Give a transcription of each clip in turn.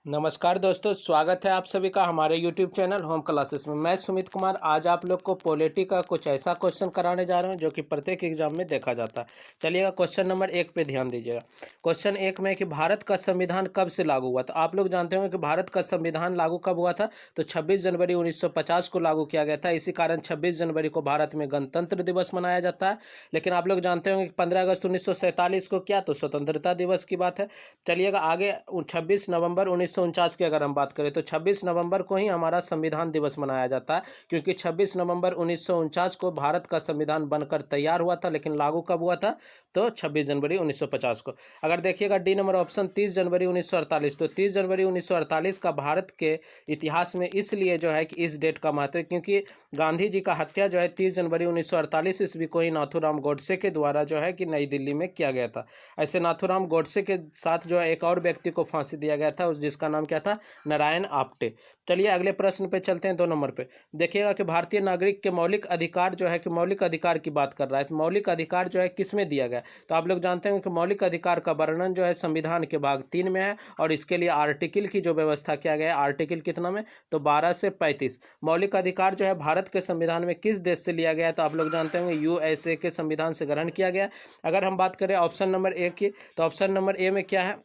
नमस्कार दोस्तों, स्वागत है आप सभी का हमारे YouTube चैनल होम क्लासेस में। मैं सुमित कुमार आज आप लोग को पॉलिटी का कुछ ऐसा क्वेश्चन कराने जा रहा हूं जो कि प्रत्येक एग्जाम में देखा जाता है। चलिएगा क्वेश्चन नंबर 1 पे ध्यान दीजिएगा। क्वेश्चन 1 में कि भारत का संविधान कब से लागू हुआ था। आप लोग जानते होंगे कि भारत का संविधान लागू कब हुआ था, तो 26 जनवरी 1950 को लागू किया गया था। इसी कारण 26 जनवरी को भारत में गणतंत्र दिवस मनाया जाता है। लेकिन आप लोग जानते होंगे कि 15 अगस्त 1947 को क्या, तो स्वतंत्रता दिवस की बात है। चलिएगा आगे 26 नवंबर 1949 की अगर हम बात करें तो 26 नवंबर को ही हमारा संविधान दिवस मनाया जाता है, क्योंकि 26 नवंबर 1949 को भारत का संविधान बनकर तैयार हुआ था। लेकिन लागू कब हुआ था, तो 26 जनवरी 1950 को। अगर देखिएगा डी नंबर ऑप्शन 30 जनवरी 1948, तो 30 जनवरी 1948 का भारत के इतिहास में इसलिए जो है कि इस डेट का महत्व है, क्योंकि गांधी जी का हत्या जो है 30 जनवरी 1948 ईस्वी को ही नाथूराम गोडसे के द्वारा जो है कि नई दिल्ली में किया गया था। ऐसे नाथूराम गोडसे के साथ जो है एक और व्यक्ति को फांसी दिया गया था, उस जिसका नाम क्या था, नारायण आप्टे। चलिए अगले प्रश्न पे चलते हैं। 2 नंबर पे देखिएगा कि भारतीय नागरिक के मौलिक अधिकार जो है कि मौलिक अधिकार की बात कर रहा है, तो मौलिक अधिकार जो है किसमें दिया गया, तो आप लोग जानते हैं कि मौलिक अधिकार का वर्णन जो है संविधान के भाग 3 में है, और इसके लिए आर्टिकल की जो व्यवस्था किया गया है, आर्टिकल कितना में, तो 12 से 35। मौलिक अधिकार जो है भारत के संविधान में किस देश से लिया गया है, तो आप लोग जानते होंगे USA के संविधान से ग्रहण किया गया। अगर हम बात करें ऑप्शन नंबर ए की, तो ऑप्शन नंबर ए में क्या है,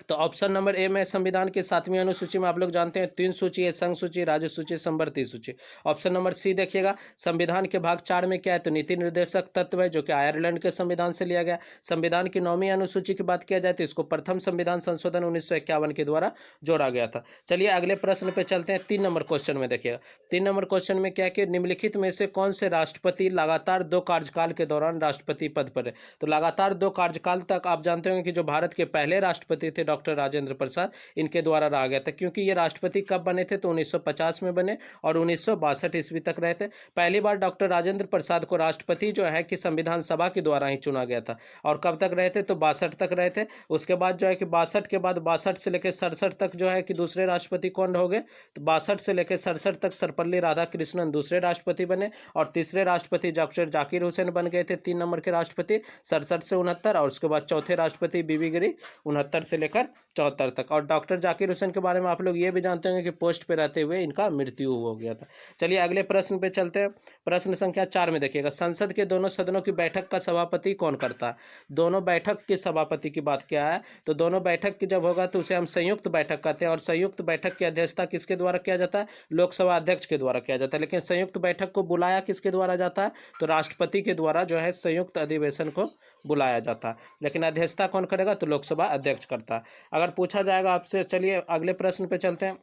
तो ऑप्शन नंबर ए में संविधान की 7वीं अनुसूची में आप लोग जानते हैं 3 सूची है, संघ सूची, राज्य सूची, संवर्ती सूची। ऑप्शन नंबर सी देखिएगा, संविधान के भाग 4 में क्या है, तो नीति निर्देशक तत्व है, जो कि आयरलैंड के संविधान से लिया गया। संविधान की 9वीं अनुसूची की बात किया जाए तो इसको प्रथम संविधान संशोधन 1951 के द्वारा जोड़ा गया था। चलिए अगले प्रश्न पे चलते हैं। 3 नंबर क्वेश्चन में देखिएगा, 3 नंबर क्वेश्चन में क्या कि निम्नलिखित में से कौन से राष्ट्रपति लगातार 2 कार्यकाल के दौरान राष्ट्रपति पद पर है। तो लगातार 2 कार्यकाल तक आप जानते होंगे कि जो भारत के पहले राष्ट्रपति थे डॉक्टर राजेंद्र प्रसाद, इनके द्वारा रहा गया था। क्योंकि ये राष्ट्रपति कब बने थे, तो 1950 में बने और 1962 ईस्वी तक रहे थे। पहली बार डॉक्टर राजेंद्र प्रसाद को राष्ट्रपति जो है कि संविधान सभा के द्वारा ही चुना गया था। और कब तक रहे थे, तो 62 तक रहे थे। उसके बाद जो है कि 62 के बाद 62 से लेकर 67 तक जो है कि दूसरे राष्ट्रपति कौन हो गए, तो 62 से लेकर 67 तक सर्वपल्ली राधाकृष्णन दूसरे राष्ट्रपति बने, और तीसरे राष्ट्रपति डॉक्टर जाकिर हुसैन बन गए थे 3 नंबर के राष्ट्रपति 67 से 69। और उसके बाद चौथे राष्ट्रपति बीबी गिरी 69 से लेकर 74 तक। और डॉक्टर जाकिर हुसैन के बारे में आप लोग ये भी जानते होंगे कि पोस्ट पे रहते हुए इनका मृत्यु हो गया था। चलिए अगले प्रश्न पे चलते हैं। प्रश्न संख्या 4 में देखिएगा, संसद के दोनों सदनों की बैठक का सभापति कौन करता है। दोनों बैठक के सभापति की बात क्या है, तो दोनों बैठक की जब होगा तो उसे हम संयुक्त बैठक कहते हैं। और संयुक्त बैठक की अध्यक्षता किसके द्वारा किया जाता है, लोकसभा अध्यक्ष के द्वारा किया जाता है। लेकिन संयुक्त बैठक को बुलाया किसके द्वारा जाता है, तो राष्ट्रपति के द्वारा जो है संयुक्त अधिवेशन को बुलाया जाता है। लेकिन अध्यक्षता कौन करेगा, तो लोकसभा अध्यक्ष करता है। अगर पूछा जाएगा आपसे, चलिए अगले प्रश्न पे चलते हैं।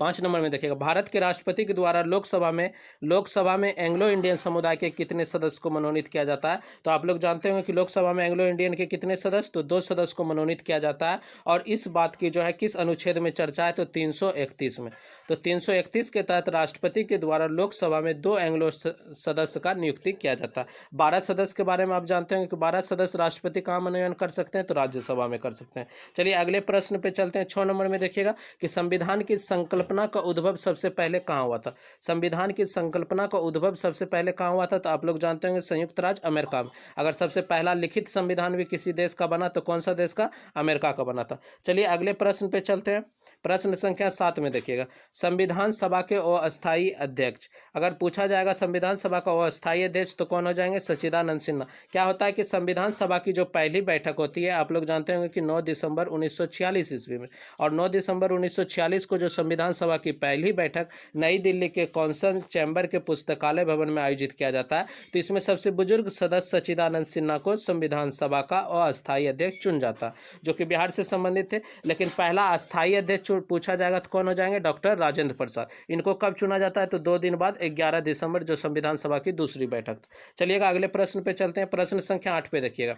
5 नंबर में देखिएगा, भारत के राष्ट्रपति के द्वारा लोकसभा में एंग्लो इंडियन समुदाय के कितने सदस्य को मनोनीत किया जाता है। तो आप लोग जानते होंगे कि लोकसभा में एंग्लो इंडियन के कितने सदस्य, तो 2 सदस्य को मनोनीत किया जाता है। और इस बात की जो है किस अनुच्छेद में चर्चा है, तो 331 में। तो 331 के तहत राष्ट्रपति के द्वारा लोकसभा में 2 एंग्लो सदस्य का नियुक्ति किया जाता है। 12 सदस्य के बारे में आप जानते होंगे कि 12 सदस्य राष्ट्रपति कहाँ मनोनयन कर सकते हैं, तो राज्यसभा में कर सकते हैं। चलिए अगले प्रश्न पे चलते हैं। 6 नंबर में देखिएगा कि संविधान की संकल्पना का उद्भव सबसे पहले कहाँ हुआ था। संविधान की संकल्पना का उद्भव सबसे पहले कहाँ हुआ था, तो आप लोग जानते होंगे संयुक्त राज्य अमेरिका में। अगर सबसे पहला लिखित संविधान भी किसी देश का बना तो कौन सा देश का, अमेरिका का बना था। चलिए अगले प्रश्न पे चलते हैं। प्रश्न संख्या 7 में देखिएगा, संविधान सभा के अस्थायी अध्यक्ष। अगर पूछा जाएगा संविधान सभा का अस्थायी अध्यक्ष तो कौन हो जाएंगे, सच्चिदानंद सिन्हा। क्या होता है कि संविधान सभा की जो पहली बैठक होती है, आप लोग जानते होंगे कि 9 दिसंबर 1946 ईस्वी में। और 9 दिसंबर 1946 को जो संविधान सभा की पहली बैठक नई दिल्ली के कौंसल चैम्बर के पुस्तकालय भवन में आयोजित किया जाता है। तो इसमें सबसे बुजुर्ग सदस्य सच्चिदानंद सिन्हा को संविधान सभा का अस्थायी अध्यक्ष चुन जाता है, जो कि बिहार से संबंधित थे। लेकिन पहला अस्थायी अध्यक्ष पूछा जाएगा तो कौन हो जाएंगे, डॉक्टर राजेंद्र प्रसाद। इनको कब चुना जाता है, तो 2 दिन बाद 11 दिसंबर जो संविधान सभा की दूसरी बैठक। चलिएगा अगले प्रश्न पे चलते हैं। प्रश्न संख्या 8 पे देखिएगा,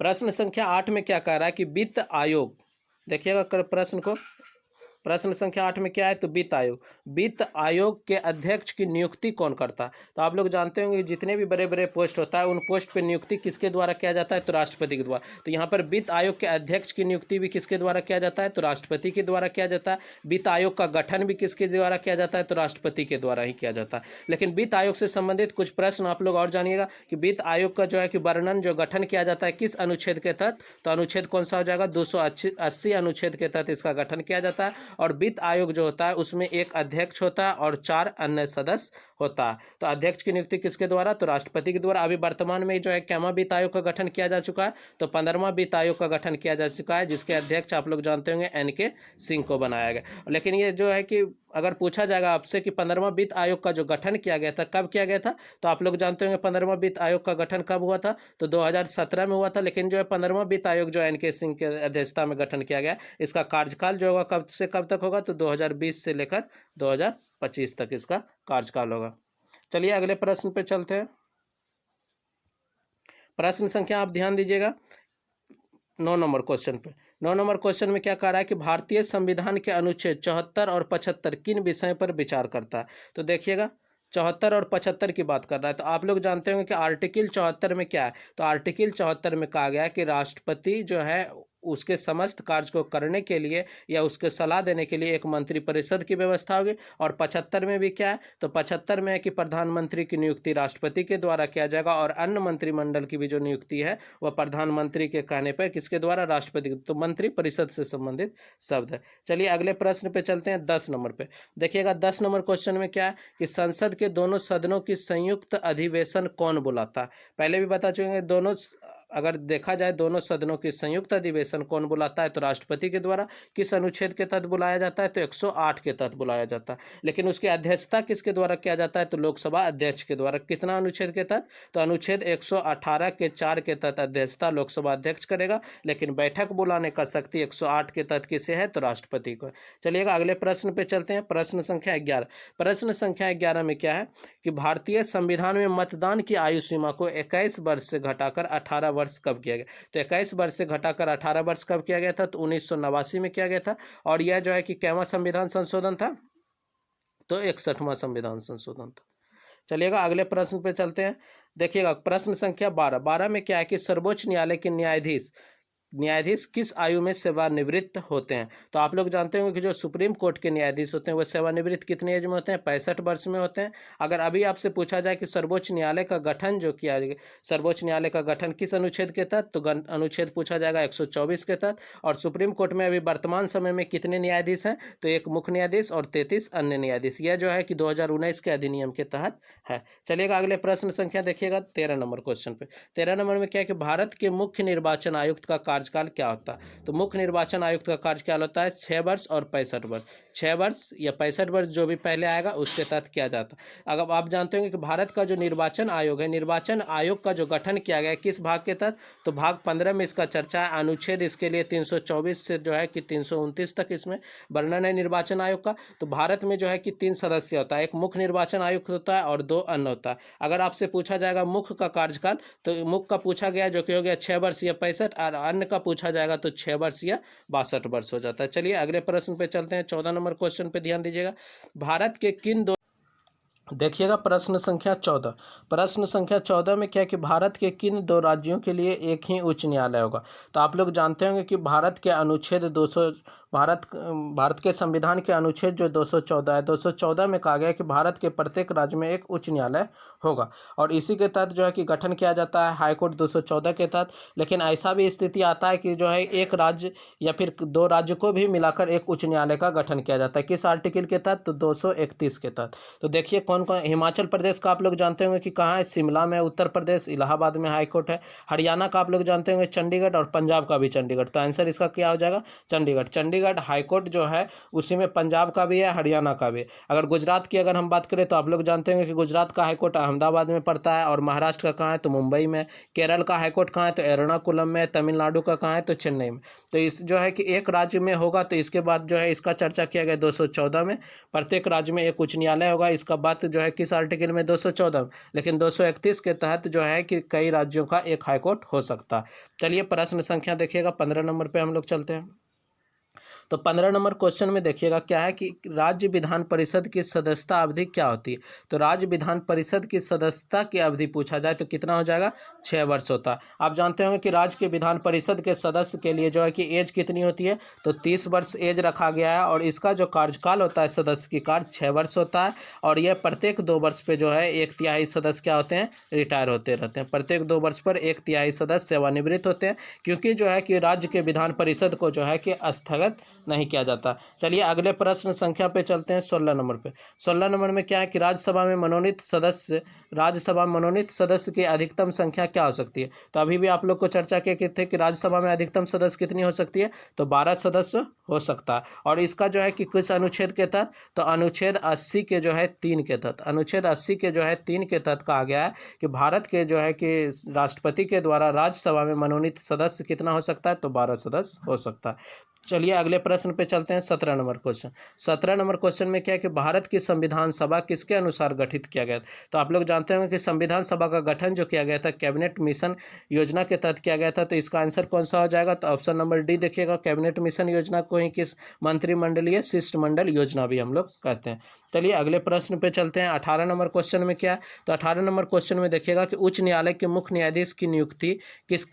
प्रश्न संख्या 8 में क्या कह रहा है कि वित्त आयोग, देखिएगा प्रश्न को, प्रश्न संख्या 8 में क्या है, तो वित्त आयोग। वित्त आयोग के अध्यक्ष की नियुक्ति कौन करता है? तो आप लोग जानते होंगे जितने भी बड़े बड़े पोस्ट होता है उन पोस्ट पे नियुक्ति किसके द्वारा किया जाता है, तो राष्ट्रपति के द्वारा। तो यहाँ पर वित्त आयोग के अध्यक्ष की नियुक्ति भी किसके द्वारा किया जाता है, तो राष्ट्रपति के द्वारा किया जाता है। वित्त आयोग का गठन भी किसके द्वारा किया जाता है, तो राष्ट्रपति के द्वारा ही किया जाता है। लेकिन वित्त आयोग से संबंधित कुछ प्रश्न आप लोग और जानिएगा कि वित्त आयोग का जो है कि वर्णन जो गठन किया जाता है किस अनुच्छेद के तहत, तो अनुच्छेद कौन सा हो जाएगा, 280 अनुच्छेद के तहत इसका गठन किया जाता है। और वित्त आयोग जो होता है उसमें एक अध्यक्ष होता है और 4 अन्य सदस्य होता है। तो अध्यक्ष की नियुक्ति किसके द्वारा, तो राष्ट्रपति के द्वारा। अभी वर्तमान में जो है कैमा वित्त आयोग का गठन किया जा चुका है, तो 15वां वित्त आयोग का गठन किया जा चुका है, जिसके अध्यक्ष आप लोग जानते होंगे NK सिंह को बनाया गया। लेकिन ये जो है कि अगर पूछा जाएगा आपसे कि 15वां वित्त आयोग का जो गठन किया गया था कब किया गया था, तो आप लोग जानते होंगे 15वां वित्त आयोग का गठन कब हुआ था, तो 2017 में हुआ था। लेकिन जो है 15वां वित्त आयोग जो NK सिंह के अध्यक्षता में गठन किया गया, इसका कार्यकाल जो होगा कब से कब तक होगा, तो 2020 से लेकर 2025 तक इसका कार्यकाल होगा। चलिए अगले प्रश्न पे चलते हैं। प्रश्न संख्या आप ध्यान दीजिएगा 9 नंबर क्वेश्चन पे। 9 नंबर क्वेश्चन में क्या कह रहा है कि भारतीय संविधान के अनुच्छेद 74 और 75 किन विषयों पर विचार करता है? तो देखिएगा 74 और 75 की बात कर रहा है। तो आप लोग जानते होंगे कि आर्टिकल 74 में क्या है, तो आर्टिकल 74 में कहा गया है कि राष्ट्रपति जो है उसके समस्त कार्य को करने के लिए या उसके सलाह देने के लिए एक मंत्रिपरिषद की व्यवस्था होगी। और 75 में भी क्या है, तो 75 में है कि प्रधानमंत्री की नियुक्ति राष्ट्रपति के द्वारा किया जाएगा और अन्य मंत्रिमंडल की भी जो नियुक्ति है वह प्रधानमंत्री के कहने पर किसके द्वारा, राष्ट्रपति। तो मंत्रिपरिषद से संबंधित शब्द है। चलिए अगले प्रश्न पे चलते हैं 10 नंबर पे। देखिएगा 10 नंबर क्वेश्चन में क्या है कि संसद के दोनों सदनों की संयुक्त अधिवेशन कौन बुलाता है? पहले भी बता चुके हैं, दोनों अगर देखा जाए दोनों सदनों की संयुक्त अधिवेशन कौन बुलाता है, तो राष्ट्रपति के द्वारा। किस अनुच्छेद के तहत बुलाया जाता है, तो 108 के तहत बुलाया जाता है। लेकिन उसकी अध्यक्षता किसके द्वारा किया जाता है, तो लोकसभा अध्यक्ष के द्वारा। कितना अनुच्छेद के तहत, तो अनुच्छेद 118 के 4 के तहत अध्यक्षता लोकसभा अध्यक्ष करेगा। लेकिन बैठक बुलाने का शक्ति 108 के तहत किसे है, तो राष्ट्रपति को। चलिएगा अगले प्रश्न पे चलते हैं। प्रश्न संख्या 11। प्रश्न संख्या 11 में क्या है कि भारतीय संविधान में मतदान की आयु सीमा को 21 वर्ष से घटाकर 18 वर्ष कब किया गया? तो 21 वर्ष से घटाकर 18 वर्ष कब किया गया था, तो 1989 में किया गया था। और यह जो है कि कैवा संविधान संशोधन था, तो 61वां संविधान संशोधन था। चलिएगा अगले प्रश्न पे चलते हैं। देखिएगा प्रश्न संख्या 12 में क्या है कि सर्वोच्च न्यायालय के न्यायाधीश किस आयु में सेवानिवृत्त होते हैं? तो आप लोग जानते होंगे कि जो सुप्रीम कोर्ट के न्यायाधीश होते हैं वो सेवानिवृत्त कितने एज में होते हैं, 65 वर्ष में होते हैं। अगर अभी आपसे पूछा जाए कि सर्वोच्च न्यायालय का गठन जो किया गया, सर्वोच्च न्यायालय का गठन किस अनुच्छेद के तहत, तो अनुच्छेद पूछा जाएगा 124 के तहत। और सुप्रीम कोर्ट में अभी वर्तमान समय में कितने न्यायाधीश हैं, तो एक मुख्य न्यायाधीश और 33 अन्य न्यायाधीश। यह जो है कि 2019 के अधिनियम के तहत है। चलिएगा अगले प्रश्न संख्या देखिएगा 13 नंबर क्वेश्चन पे। 13 नंबर में क्या है कि भारत के मुख्य निर्वाचन आयुक्त का कार्यकाल क्या होता है? तो मुख्य निर्वाचन आयुक्त का कार्यकाल होता है 6 वर्ष और 65 वर्ष। 6 वर्ष या 65 वर्ष जो भी पहले आएगा उसके तहत किया जाता है। अगर आप जानते होंगे कि भारत का जो निर्वाचन आयोग है, निर्वाचन आयोग का जो गठन किया गया है किस भाग के तहत, तो भाग 15 में इसका चर्चा है। अनुच्छेद इसके लिए 324 से जो है कि 329 तक इसमें वर्णन है निर्वाचन आयोग का। तो भारत में जो है कि 3 सदस्य होता है, एक मुख्य निर्वाचन आयुक्त होता है और 2 अन्य होता है। अगर आपसे पूछा जाएगा मुख्य का कार्यकाल, तो मुख्य का पूछा गया जो कि हो गया 6 वर्ष या 65, और अन्य का पूछा जाएगा तो 6 वर्ष या 62 वर्ष हो जाता है। चलिए अगले प्रश्न पे चलते हैं। 14 नंबर क्वेश्चन पे ध्यान दीजिएगा। भारत के किन दो, देखिएगा प्रश्न संख्या 14। प्रश्न संख्या 14 में क्या है कि भारत के किन 2 राज्यों के लिए एक ही उच्च न्यायालय होगा? तो आप लोग जानते होंगे कि भारत के अनुच्छेद 200 भारत के संविधान के अनुच्छेद जो 214 है, 214 में कहा गया है कि भारत के प्रत्येक राज्य में एक उच्च न्यायालय होगा। और इसी के तहत जो है कि गठन किया जाता है हाईकोर्ट 214 के तहत। लेकिन ऐसा भी स्थिति आता है कि जो है एक राज्य या फिर 2 राज्य को भी मिलाकर एक उच्च न्यायालय का गठन किया जाता है। किस आर्टिकल के तहत, तो 231 के तहत। तो देखिए कौन कौन, हिमाचल प्रदेश का आप लोग जानते होंगे कि कहाँ है, शिमला में। उत्तर प्रदेश इलाहाबाद में हाईकोर्ट है। हरियाणा का आप लोग जानते होंगे चंडीगढ़, और पंजाब का भी चंडीगढ़। तो आंसर इसका क्या हो जाएगा, चंडीगढ़। चंडीगढ़ हाईकोर्ट जो है उसी में पंजाब का भी है, हरियाणा का भी है। अगर गुजरात की अगर हम बात करें तो आप लोग जानते होंगे कि गुजरात का हाईकोर्ट अहमदाबाद में पड़ता है, और महाराष्ट्र का कहाँ है, तो मुंबई में। केरल का हाईकोर्ट कहाँ है, तो एर्नाकुलम में। तमिलनाडु का कहाँ है, तो चेन्नई में। तो इस जो है कि एक राज्य में होगा, तो इसके बाद जो है इसका चर्चा किया गया 214 में। प्रत्येक राज्य में एक उच्च न्यायालय होगा। इसका बात जो है किस आर्टिकल में, 214। लेकिन 231 के तहत जो है कि कई राज्यों का एक हाईकोर्ट हो सकता है। चलिए प्रश्न संख्या देखिएगा 15 नंबर पे हम लोग चलते हैं। तो 15 नंबर क्वेश्चन में देखिएगा क्या है कि राज्य विधान परिषद की सदस्यता अवधि क्या होती है। तो राज्य विधान परिषद की सदस्यता की अवधि पूछा जाए तो कितना हो जाएगा, 6 वर्ष होता है। आप जानते होंगे कि राज्य के विधान परिषद के सदस्य के लिए जो है कि एज कितनी होती है, तो 30 वर्ष एज रखा गया है। और इसका जो कार्यकाल होता है सदस्य की कार्य 6 वर्ष होता है। और यह प्रत्येक 2 वर्ष पे जो है 1/3 सदस्य क्या होते हैं, रिटायर होते रहते हैं। प्रत्येक 2 वर्ष पर 1/3 सदस्य सेवानिवृत्त होते हैं, क्योंकि जो है कि राज्य के विधान परिषद को जो है कि स्थगित नहीं किया जाता। चलिए अगले प्रश्न संख्या पे चलते हैं, 16 नंबर पे। 16 नंबर में क्या है कि राज्यसभा में मनोनीत सदस्य की अधिकतम संख्या क्या हो सकती है। तो अभी भी आप लोग को चर्चा किए थे कि राज्यसभा में अधिकतम सदस्य कितनी हो सकती है, तो 12 सदस्य हो सकता है। और इसका जो है कि किस अनुच्छेद के तहत, तो अनुच्छेद 80 के जो है 3 के तहत, अनुच्छेद 80 के जो है 3 के तहत कहा गया है कि भारत के जो है कि राष्ट्रपति के द्वारा राज्यसभा में मनोनीत सदस्य कितना हो सकता है, तो 12 सदस्य हो सकता है। चलिए अगले प्रश्न पे चलते हैं, 17 नंबर क्वेश्चन। 17 नंबर क्वेश्चन में क्या है कि भारत की संविधान सभा किसके अनुसार गठित किया गया। तो आप लोग जानते होंगे कि संविधान सभा का गठन जो किया गया था कैबिनेट मिशन योजना के तहत किया गया था। तो इसका आंसर कौन सा हो जाएगा, तो ऑप्शन नंबर डी देखिएगा। कैबिनेट मिशन योजना को ही किस मंत्रिमंडलीय शिष्टमंडल योजना भी हम लोग कहते हैं। चलिए अगले प्रश्न पे चलते हैं। 18 नंबर क्वेश्चन में क्या है, तो 18 नंबर क्वेश्चन में देखिएगा कि उच्च न्यायालय के मुख्य न्यायाधीश की नियुक्ति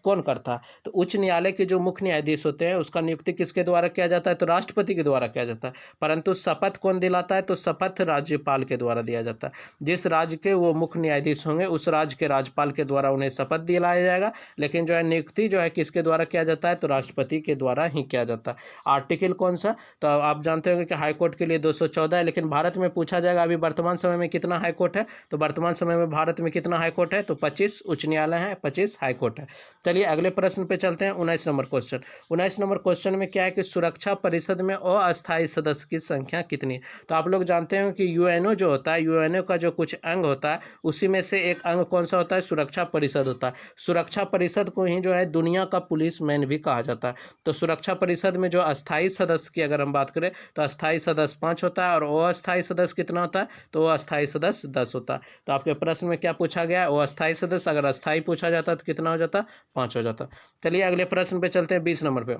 कौन करता है। तो उच्च न्यायालय के जो मुख्य न्यायाधीश होते हैं उसका नियुक्ति किसके द्वारा किया जाता है, तो राष्ट्रपति के द्वारा किया जाता है। परंतु शपथ कौन दिलाता है, तो शपथ राज्यपाल के द्वारा दिया जाता है। जिस राज्य के वो मुख्य न्यायाधीश होंगे उस राज्य के राज्यपाल के द्वारा उन्हें शपथ दिलाया जाएगा। लेकिन जो है नियुक्ति जो है किसके द्वारा किया जाता है, तो राष्ट्रपति के द्वारा ही किया जाता है। आर्टिकल कौन सा, तो आप जानते होंगे कि हाईकोर्ट के लिए 214 है। लेकिन भारत में पूछा जाएगा अभी वर्तमान समय में कितना हाईकोर्ट है, तो वर्तमान समय में भारत में कितना हाईकोर्ट है, तो 25 उच्च न्यायालय है, 25 हाईकोर्ट है। चलिए अगले प्रश्न पे चलते हैं, 19 नंबर क्वेश्चन। 19 नंबर क्वेश्चन में क्या है कि सुरक्षा परिषद में अस्थायी सदस्य की संख्या कितनी है। तो आप लोग जानते हैं कि यूएनओ जो होता है, यूएनओ का जो कुछ अंग होता है उसी में से एक अंग कौन सा होता है, सुरक्षा परिषद होता है। सुरक्षा परिषद को ही जो है दुनिया का पुलिस मैन भी कहा जाता है। तो सुरक्षा परिषद में जो अस्थायी सदस्य की अगर हम बात करें तो अस्थायी सदस्य 5 होता है और अस्थायी सदस्य कितना होता है, तो अस्थायी सदस्य 10 होता है। तो आपके प्रश्न में क्या पूछा गया है, अस्थायी सदस्य अगर अस्थायी पूछा जाता तो कितना हो जाता, 5 हो जाता। चलिए अगले प्रश्न पे चलते हैं, 20 नंबर पे।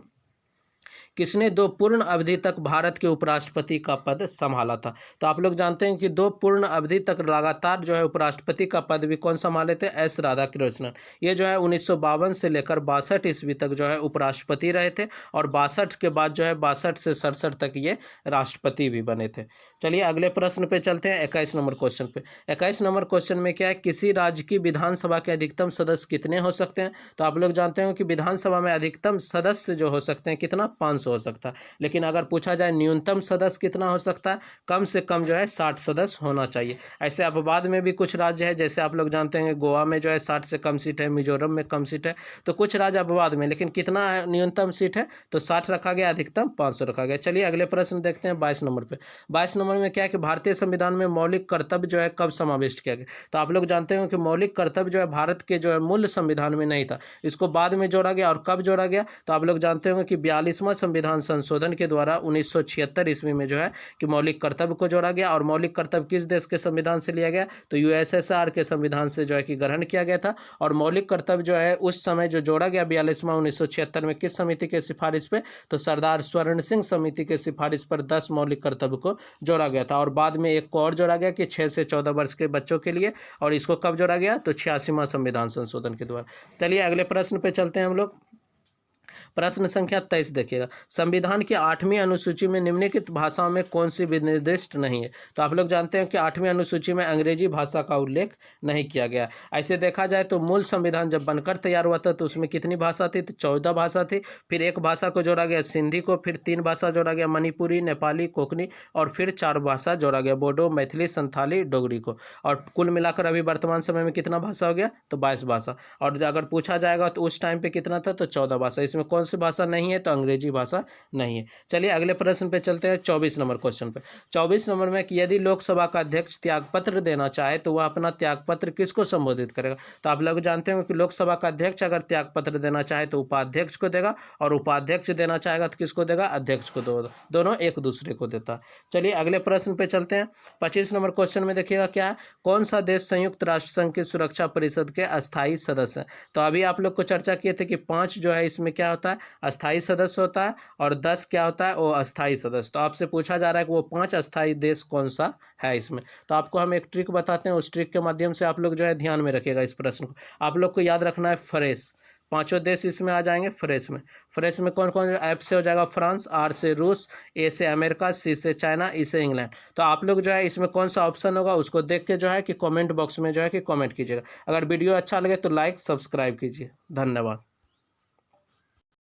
किसने 2 पूर्ण अवधि तक भारत के उपराष्ट्रपति का पद संभाला था। तो आप लोग जानते हैं कि 2 पूर्ण अवधि तक लगातार जो है उपराष्ट्रपति का पद भी कौन संभाले थे, एस राधाकृष्णन। ये जो है 1952 से लेकर 62 ईस्वी तक जो है उपराष्ट्रपति रहे थे। और 62 के बाद जो है 62 से 67 तक ये राष्ट्रपति भी बने थे। चलिए अगले प्रश्न पे चलते हैं, 21 नंबर क्वेश्चन पे। 21 नंबर क्वेश्चन में क्या है, किसी राज्य की विधानसभा के अधिकतम सदस्य कितने हो सकते हैं। तो आप लोग जानते हो कि विधानसभा में अधिकतम सदस्य जो हो सकते हैं कितना, 500 हो सकता है। लेकिन अगर पूछा जाए न्यूनतम सदस्य कितना हो सकता है, कम से कम जो है 60 सदस्य होना चाहिए। ऐसे अपवाद में भी कुछ राज्य है, जैसे आप लोग जानते हैं गोवा में जो है 60 से कम सीट है, मिजोरम में कम सीट है। तो कुछ राज्य अपवाद में, लेकिन कितना न्यूनतम सीट है, तो 60 रखा गया, अधिकतम 500 रखा गया। चलिए अगले प्रश्न देखते हैं, 22 नंबर पे। 22 नंबर में क्या है कि भारतीय संविधान में मौलिक कर्तव्य जो है कब समाविष्ट किया गया। तो आप लोग जानते हो कि मौलिक कर्तव्य जो है भारत के जो है मूल संविधान में नहीं था, इसको बाद में जोड़ा गया। और कब जोड़ा गया, तो आप लोग जानते होंगे कि 42वां संविधान संशोधन के द्वारा 1976 ईस्वी में जो है कि मौलिक कर्तव्य को जोड़ा गया। और मौलिक कर्तव्य किस देश के संविधान से लिया गया, तो यूएसएसआर के संविधान से जो है कि ग्रहण किया गया था। और मौलिक कर्तव्य जो है उस समय जो जोड़ा गया 42वां 1976 में, किस समिति के सिफारिश पे, तो सरदार स्वर्ण सिंह समिति के सिफारिश पर 10 मौलिक कर्तव्य को जोड़ा गया था। और बाद में एक को और जोड़ा गया कि 6 से 14 वर्ष के बच्चों के लिए। और इसको कब जोड़ा गया, तो 86वां संविधान संशोधन के द्वारा। चलिए अगले प्रश्न पे चलते हैं हम लोग। प्रश्न संख्या 23 देखिएगा, संविधान की 8वीं अनुसूची में निम्नलिखित भाषाओं में कौन सी निर्दिष्ट नहीं है। तो आप लोग जानते हैं कि 8वीं अनुसूची में अंग्रेजी भाषा का उल्लेख नहीं किया गया। ऐसे देखा जाए तो मूल संविधान जब बनकर तैयार हुआ था तो उसमें कितनी भाषा थी, तो 14 भाषा थी। फिर एक भाषा को जोड़ा गया सिंधी को, फिर 3 भाषा जोड़ा गया मणिपुरी, नेपाली, कोंकणी, और फिर 4 भाषा जोड़ा गया बोडो, मैथिली, संथाली, डोगरी को। और कुल मिलाकर अभी वर्तमान समय में कितना भाषा हो गया, तो 22 भाषा। और अगर पूछा जाएगा तो उस टाइम पे कितना था, तो 14 भाषा। इसमें कौन सी भाषा नहीं है, तो अंग्रेजी भाषा नहीं है। चलिए अगले प्रश्न पे चलते हैं, 24 नंबर क्वेश्चन पे। 24 नंबर में कि यदि लोकसभा का अध्यक्ष त्यागपत्र देना चाहे तो वह अपना त्यागपत्र किसको संबोधित करेगा। तो आप लोग जानते हैं कि लोकसभा का अध्यक्ष अगर त्यागपत्र देना चाहे तो उपाध्यक्ष को देगा, और उपाध्यक्ष देना चाहेगा तो किसको देगा, अध्यक्ष को देगा। दोनों एक दूसरे को देता है। चलिए अगले प्रश्न पे चलते हैं, 25 नंबर क्वेश्चन में देखिएगा क्या है, कौन सा देश संयुक्त राष्ट्र संघ की सुरक्षा परिषद के अस्थायी सदस्य हैं। तो अभी आप लोग को चर्चा किए थे कि 5 जो है इसमें क्या होता है, होता है? अस्थायी सदस्य होता है, और 10 क्या होता है? वो अस्थायी सदस्य। तो आपसे पूछा जा रहा है कि वो 5 अस्थायी देश कौन सा है इसमें। तो आपको हम एक ट्रिक बताते हैं, उस ट्रिक के माध्यम से आप लोग जो है ध्यान में रखिएगा इस प्रश्न को। आप लोग को याद रखना है फ्रेश, पांचों देश इसमें आ जाएंगे फ्रेश में। फ्रेश में कौन कौन? एफ से हो जाएगा फ्रांस, आर से रूस, ए से अमेरिका, सी से चाइना, ई से इंग्लैंड। तो आप लोग जो है इसमें कौन सा ऑप्शन होगा उसको देख के जो है कि कमेंट बॉक्स में जो है कि कमेंट कीजिएगा। अगर वीडियो अच्छा लगे तो लाइक सब्सक्राइब कीजिए। धन्यवाद।